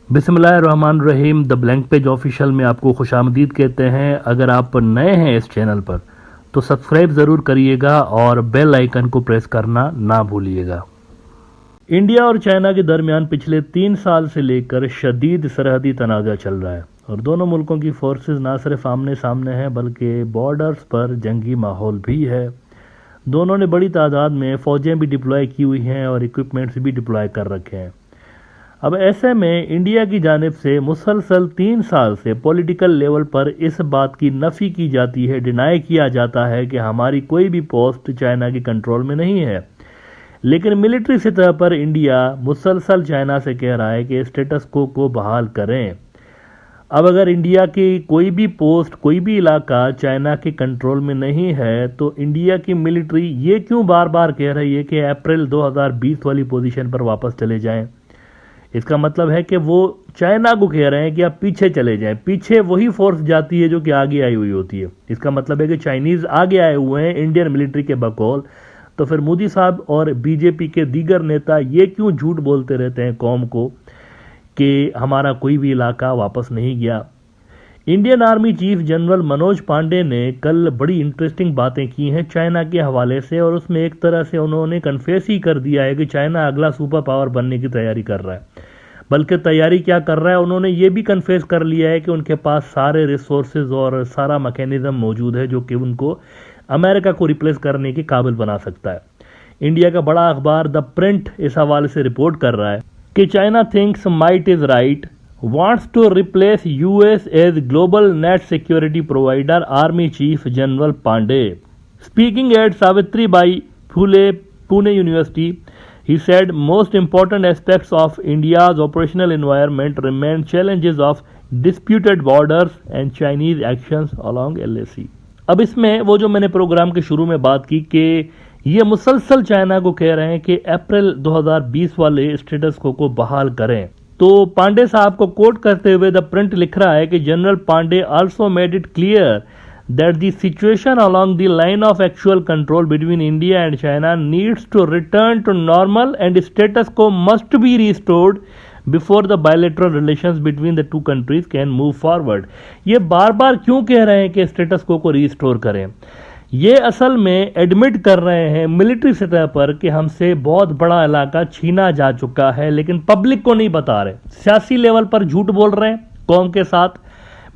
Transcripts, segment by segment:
बिस्मिल्लाहिर्रहमानिर्रहीम। The blank page official में आपको खुशामदीद कहते हैं। अगर आप नए हैं इस चैनल पर तो सब्सक्राइब ज़रूर करिएगा और बेल आइकन को प्रेस करना ना भूलिएगा। इंडिया और चाइना के दरमियान पिछले 3 साल से लेकर शदीद सरहदी तनाज़ा चल रहा है और दोनों मुल्कों की फोर्सेस ना सिर्फ आमने सामने हैं बल्कि बॉर्डर्स पर जंगी माहौल भी है। दोनों ने बड़ी तादाद में फ़ौजें भी डिप्लॉय की हुई हैं और इक्विपमेंट्स भी डिप्लॉय कर रखे हैं। अब ऐसे में इंडिया की जानिब से मुसलसल 3 साल से पॉलिटिकल लेवल पर इस बात की नफ़ी की जाती है, डिनाई किया जाता है कि हमारी कोई भी पोस्ट चाइना की कंट्रोल में नहीं है। लेकिन मिलिट्री सतह पर इंडिया मुसलसल चाइना से कह रहा है कि स्टेटस को बहाल करें। अब अगर इंडिया की कोई भी पोस्ट, कोई भी इलाका चाइना के कंट्रोल में नहीं है तो इंडिया की मिलिट्री ये क्यों बार बार कह रही है कि अप्रैल 2020 वाली पोजीशन पर वापस चले जाएं? इसका मतलब है कि वो चाइना को कह रहे हैं कि आप पीछे चले जाएं। पीछे वही फोर्स जाती है जो कि आगे आई हुई होती है। इसका मतलब है कि चाइनीज आगे आए हुए हैं इंडियन मिलिट्री के बकौल। तो फिर मोदी साहब और बीजेपी के दीगर नेता ये क्यों झूठ बोलते रहते हैं कौम को कि हमारा कोई भी इलाका वापस नहीं गया। Indian army chief general Manoj Pande ने कल बड़ी इंटरेस्टिंग बातें की हैं चाइना के हवाले से, और उसमें एक तरह से उन्होंने कन्फेस ही कर दिया है कि चाइना अगला सुपर पावर बनने की तैयारी कर रहा है। बल्कि तैयारी क्या कर रहा है, उन्होंने ये भी कन्फेस कर लिया है कि उनके पास सारे रिसोर्सेज और सारा मैकेनिज्म मौजूद है जो कि उनको अमेरिका को रिप्लेस करने के काबिल बना सकता है। इंडिया का बड़ा अखबार द प्रिंट इस हवाले से रिपोर्ट कर रहा है कि China thinks might is right, wants to replace US as global net security provider, Army Chief General Pandey. Speaking at Savitribai Phule Pune University, he said most important aspects of India's operational environment remain challenges of disputed borders and Chinese actions along LAC. अब इसमें वो जो मैंने programme के शुरू में बात की कि ये मुसलसल चाइना को कह रहे हैं कि अप्रैल 2020 वाले स्टेटस को बहाल करें। तो पांडे साहब को कोट करते हुए द प्रिंट लिख रहा है कि general Pandey also made it clear that the situation along the line of actual control between India and China needs to return to normal and status quo must be restored before the bilateral relations between the two countries can move forward. ये बार बार क्यों कह रहे हैं कि status को restore करें? ये असल में एडमिट कर रहे हैं मिलिट्री सतह पर कि हमसे बहुत बड़ा इलाका छीना जा चुका है, लेकिन पब्लिक को नहीं बता रहे। सियासी लेवल पर झूठ बोल रहे हैं कौम के साथ,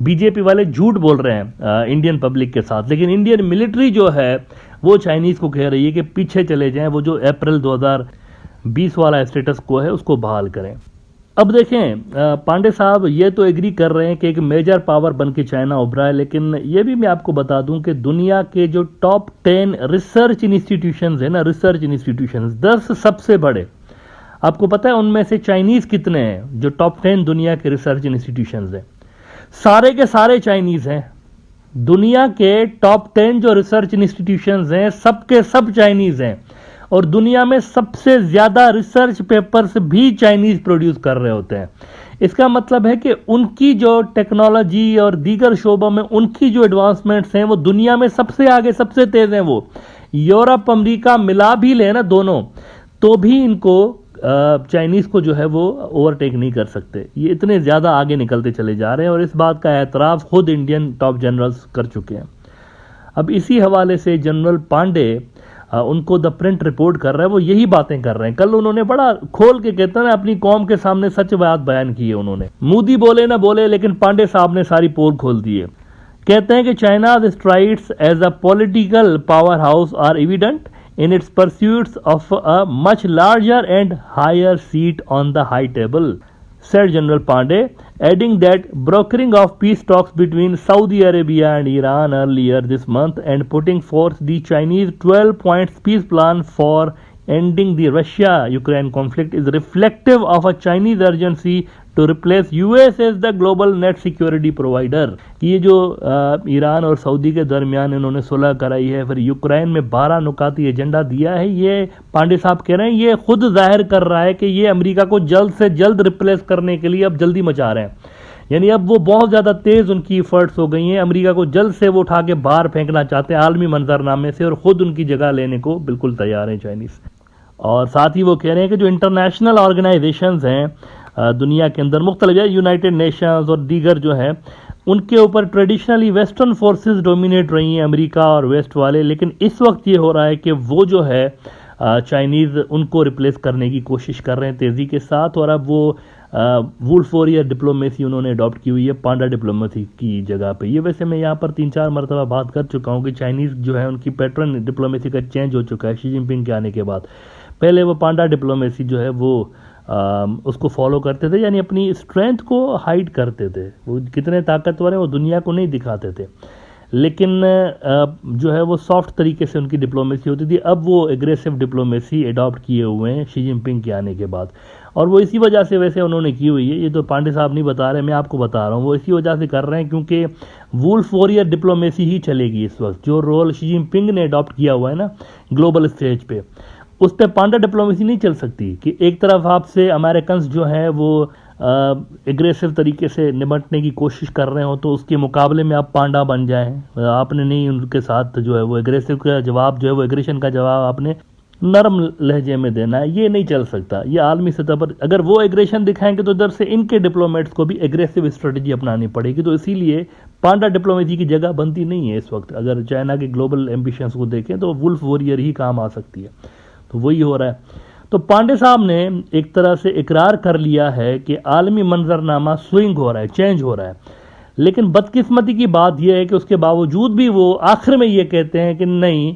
बीजेपी वाले झूठ बोल रहे हैं इंडियन पब्लिक के साथ, लेकिन इंडियन मिलिट्री जो है वो चाइनीज को कह रही है कि पीछे चले जाएं, वो जो अप्रैल 2020 वाला स्टेटस को है उसको बहाल करें। अब देखें, पांडे साहब ये तो एग्री कर रहे हैं कि एक मेजर पावर बन के चाइना उभरा है, लेकिन ये भी मैं आपको बता दूं कि दुनिया के जो टॉप 10 रिसर्च इंस्टीट्यूशंस है ना, रिसर्च इंस्टीट्यूशंस 10 सबसे बड़े, आपको पता है उनमें से चाइनीज कितने हैं? जो टॉप 10 दुनिया के रिसर्च इंस्टीट्यूशंस हैं सारे के सारे चाइनीज हैं। दुनिया के टॉप 10 जो रिसर्च इंस्टीट्यूशंस हैं सबके सब चाइनीज हैं, और दुनिया में सबसे ज्यादा रिसर्च पेपर्स भी चाइनीज प्रोड्यूस कर रहे होते हैं। इसका मतलब है कि उनकी जो टेक्नोलॉजी और दीगर शोबों में उनकी जो एडवांसमेंट्स हैं वो दुनिया में सबसे आगे, सबसे तेज हैं। वो यूरोप अमेरिका मिला भी ले ना दोनों, तो भी इनको चाइनीज को जो है वो ओवरटेक नहीं कर सकते। ये इतने ज्यादा आगे निकलते चले जा रहे हैं और इस बात का एतराफ खुद इंडियन टॉप जनरल्स कर चुके हैं। अब इसी हवाले से जनरल पांडे उनको द प्रिंट रिपोर्ट कर रहा है, वो यही बातें कर रहे हैं। कल उन्होंने बड़ा खोल के कहते हैं अपनी कौम के सामने सच बात बयान की है उन्होंने। मोदी बोले ना बोले, लेकिन पांडे साहब ने सारी पोल खोल दी है। कहते हैं कि China strides as a political power house are evident in its pursuits of a much larger and higher seat on the high table, said General Pandey, adding that brokering of peace talks between Saudi Arabia and Iran earlier this month and putting forth the Chinese 12-point peace plan for ending the Russia-Ukraine conflict is reflective of a Chinese urgency to replace US as the global net security provider। ये जो Iran और Saudi के दरमियान इन्होंने सुलह कराई है, फिर Ukraine में 12 नुकाती एजेंडा दिया है, ये पांडे साहब कह रहे हैं ये खुद जाहिर कर रहा है कि ये अमेरिका को जल्द से जल्द रिप्लेस करने के लिए अब जल्दी मचा रहे हैं। यानी अब वो बहुत ज़्यादा तेज़ उनकी एफर्ट्स हो गई हैं, अमेरिका को जल्द से वो उठा के बाहर फेंकना चाहते हैं आलमी मंजरनामे से, और ख़ुद उनकी जगह लेने को बिल्कुल तैयार हैं चाइनीज़। और साथ ही वो कह रहे हैं कि जो इंटरनेशनल ऑर्गेनाइजेशंस हैं दुनिया के अंदर मुख्तलिफ यूनाइटेड नेशंस और दीगर जो है उनके ऊपर ट्रेडिशनली वेस्टर्न फोर्सेस डोमिनेट रही हैं, अमेरिका और वेस्ट वाले। लेकिन इस वक्त ये हो रहा है कि वो जो है चाइनीज़ उनको रिप्लेस करने की कोशिश कर रहे हैं तेज़ी के साथ, और अब वो वुल्फ वॉरियर डिप्लोमेसी उन्होंने अडॉप्ट की हुई है पांडा डिप्लोमेसी की जगह पे। ये वैसे मैं यहाँ पर 3-4 मरतबा बात कर चुका हूँ कि चाइनीज़ जो है उनकी पैटर्न डिप्लोमेसी का चेंज हो चुका है शी जिनपिंग के आने के बाद। पहले वो पांडा डिप्लोमेसी जो है वो उसको फॉलो करते थे, यानी अपनी स्ट्रेंथ को हाइड करते थे, वो कितने ताकतवर हैं वो दुनिया को नहीं दिखाते थे, लेकिन जो है वो सॉफ्ट तरीके से उनकी डिप्लोमेसी होती थी। अब वो एग्रेसिव डिप्लोमेसी अडॉप्ट किए हुए हैं शी जिनपिंग के आने के बाद, और वो इसी वजह से वैसे उन्होंने की हुई है। ये तो पांडे साहब नहीं बता रहे, मैं आपको बता रहा हूँ, वो इसी वजह से कर रहे हैं क्योंकि वुल्फ वॉरियर डिप्लोमेसी ही चलेगी इस वक्त। जो रोल शी जिनपिंग ने अडॉप्ट किया हुआ है ना ग्लोबल स्टेज पे, उस पर पांडा डिप्लोमेसी नहीं चल सकती कि एक तरफ आपसे अमेरिकन जो हैं वो एग्रेसिव तरीके से निपटने की कोशिश कर रहे हो तो उसके मुकाबले में आप पांडा बन जाएं। आपने नहीं उनके साथ जो है वो एग्रेसिव का जवाब जो है वो एग्रेशन का जवाब आपने नरम लहजे में देना है, ये नहीं चल सकता। ये आलमी सतह पर अगर वो एग्रेशन दिखाएंगे तो इधर से इनके डिप्लोमेट्स को भी एग्रेसिव स्ट्रेटजी अपनानी पड़ेगी। तो इसीलिए पांडा डिप्लोमेसी की जगह बनती नहीं है इस वक्त। अगर चाइना के ग्लोबल एम्बिशंस को देखें तो वुल्फ वॉरियर ही काम आ सकती है, तो वही हो रहा है। तो पांडे साहब ने एक तरह से इकरार कर लिया है कि आलमी मंजरनामा स्विंग हो रहा है, चेंज हो रहा है। लेकिन बदकिस्मती की बात यह है कि उसके बावजूद भी वो आखिर में ये कहते हैं कि नहीं,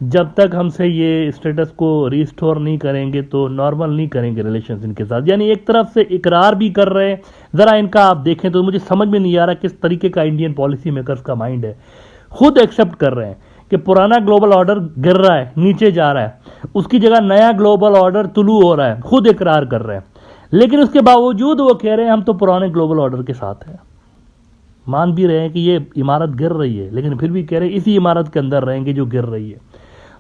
जब तक हमसे ये स्टेटस को रिस्टोर नहीं करेंगे तो नॉर्मल नहीं करेंगे रिलेशंस इनके साथ। यानी एक तरफ से इकरार भी कर रहे हैं, ज़रा इनका आप देखें तो मुझे समझ में नहीं आ रहा किस तरीके का इंडियन पॉलिसी मेकर्स का माइंड है। खुद एक्सेप्ट कर रहे हैं कि पुराना ग्लोबल ऑर्डर गिर रहा है, नीचे जा रहा है, उसकी जगह नया ग्लोबल ऑर्डर तुलू हो रहा है, खुद इकरार कर रहे हैं। लेकिन उसके बावजूद वो कह रहे हैं हम तो पुराने ग्लोबल ऑर्डर के साथ हैं। मान भी रहे हैं कि ये इमारत गिर रही है, लेकिन फिर भी कह रहे हैं इसी इमारत के अंदर रहेंगे जो गिर रही है।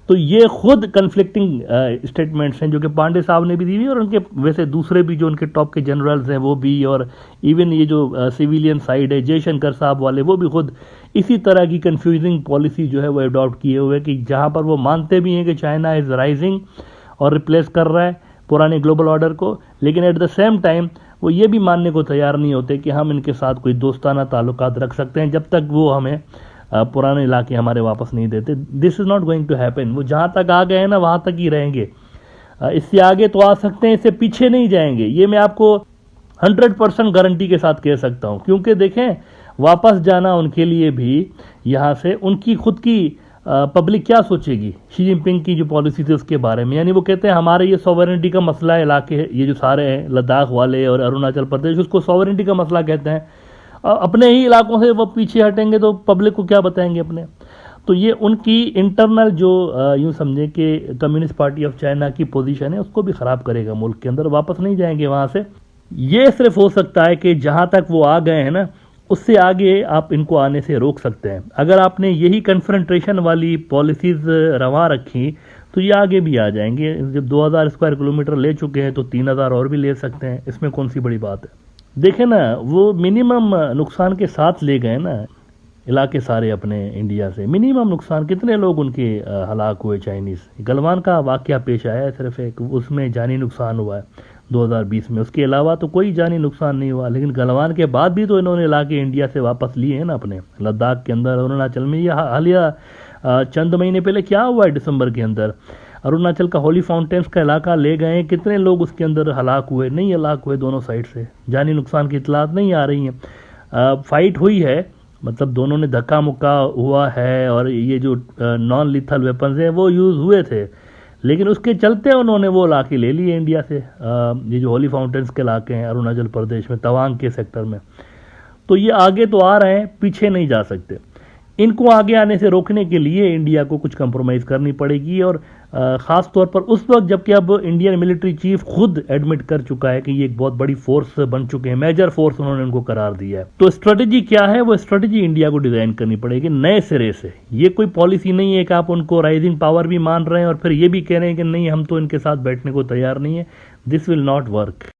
तो ये खुद कन्फ्लिक्टिंग स्टेटमेंट्स हैं जो कि पांडे साहब ने भी दी हुई, और उनके वैसे दूसरे भी जो उनके टॉप के जनरल्स हैं वो भी, और इवन ये जो सिविलियन साइड है जयशंकर साहब वाले, वो भी खुद इसी तरह की कंफ्यूजिंग पॉलिसी जो है वो अडॉप्ट किए हुए कि जहां पर वो मानते भी हैं कि चाइना इज़ राइजिंग और रिप्लेस कर रहा है पुराने ग्लोबल ऑर्डर को, लेकिन एट द सेम टाइम वो ये भी मानने को तैयार नहीं होते कि हम इनके साथ कोई दोस्ताना ताल्लुकात रख सकते हैं जब तक वो हमें पुराने इलाके हमारे वापस नहीं देते। This is not going to happen. वो जहाँ तक आ गए हैं ना वहाँ तक ही रहेंगे, इससे आगे तो आ सकते हैं, इससे पीछे नहीं जाएंगे। ये मैं आपको 100% गारंटी के साथ कह सकता हूँ, क्योंकि देखें वापस जाना उनके लिए भी यहाँ से उनकी खुद की पब्लिक क्या सोचेगी शी जिनपिंग की जो पॉलिसी थी उसके बारे में। यानी वो कहते हैं हमारे ये सॉवरेनिटी का मसला इलाके ये जो सारे हैं लद्दाख वाले और अरुणाचल प्रदेश, उसको सॉवरेनिटी का मसला कहते हैं। अपने ही इलाकों से वो पीछे हटेंगे तो पब्लिक को क्या बताएंगे अपने। तो ये उनकी इंटरनल जो यूँ समझें कि कम्युनिस्ट पार्टी ऑफ चाइना की पोजीशन है उसको भी ख़राब करेगा। मुल्क के अंदर वापस नहीं जाएंगे वहाँ से। ये सिर्फ हो सकता है कि जहाँ तक वो आ गए हैं ना उससे आगे आप इनको आने से रोक सकते हैं। अगर आपने यही कन्फ्रंट्रेशन वाली पॉलिसीज़ रवा रखी तो ये आगे भी आ जाएंगे। जब 2000 स्क्वायर किलोमीटर ले चुके हैं तो 3000 और भी ले सकते हैं, इसमें कौन सी बड़ी बात है। देखें ना, वो मिनिमम नुकसान के साथ ले गए ना इलाके सारे अपने इंडिया से। मिनिमम नुकसान, कितने लोग उनके हलाक हुए चाइनीज़। गलवान का वाकया पेश आया है सिर्फ एक, उसमें जानी नुकसान हुआ है 2020 में, उसके अलावा तो कोई जानी नुकसान नहीं हुआ। लेकिन गलवान के बाद भी तो इन्होंने इलाके इंडिया से वापस लिए हैं ना अपने। लद्दाख के अंदर, अरुणाचल में, ये हालिया चंद महीने पहले क्या हुआ है दिसंबर के अंदर, अरुणाचल का होली फाउंटेन्स का इलाका ले गए, कितने लोग उसके अंदर हलाक हुए, नहीं हलाक हुए दोनों साइड से, जानी नुकसान की इतलात नहीं आ रही हैं। फाइट हुई है, मतलब दोनों ने धक्का मुक्का हुआ है और ये जो नॉन लिथल वेपन्स हैं वो यूज़ हुए थे, लेकिन उसके चलते उन्होंने वो इलाके ले लिए इंडिया से। ये जो होली फाउंटेन्स के इलाके हैं अरुणाचल प्रदेश में तवांग के सेक्टर में, तो ये आगे तो आ रहे हैं, पीछे नहीं जा सकते। इनको आगे आने से रोकने के लिए इंडिया को कुछ कंप्रोमाइज़ करनी पड़ेगी, और ख़ास तौर पर उस वक्त जबकि अब इंडियन मिलिट्री चीफ खुद एडमिट कर चुका है कि ये एक बहुत बड़ी फोर्स बन चुके हैं, मेजर फोर्स उन्होंने उनको करार दिया है। तो स्ट्रेटजी क्या है, वो स्ट्रेटजी इंडिया को डिज़ाइन करनी पड़ेगी नए सिरे से। ये कोई पॉलिसी नहीं है कि आप उनको राइजिंग पावर भी मान रहे हैं और फिर ये भी कह रहे हैं कि नहीं हम तो इनके साथ बैठने को तैयार नहीं है। This will not work.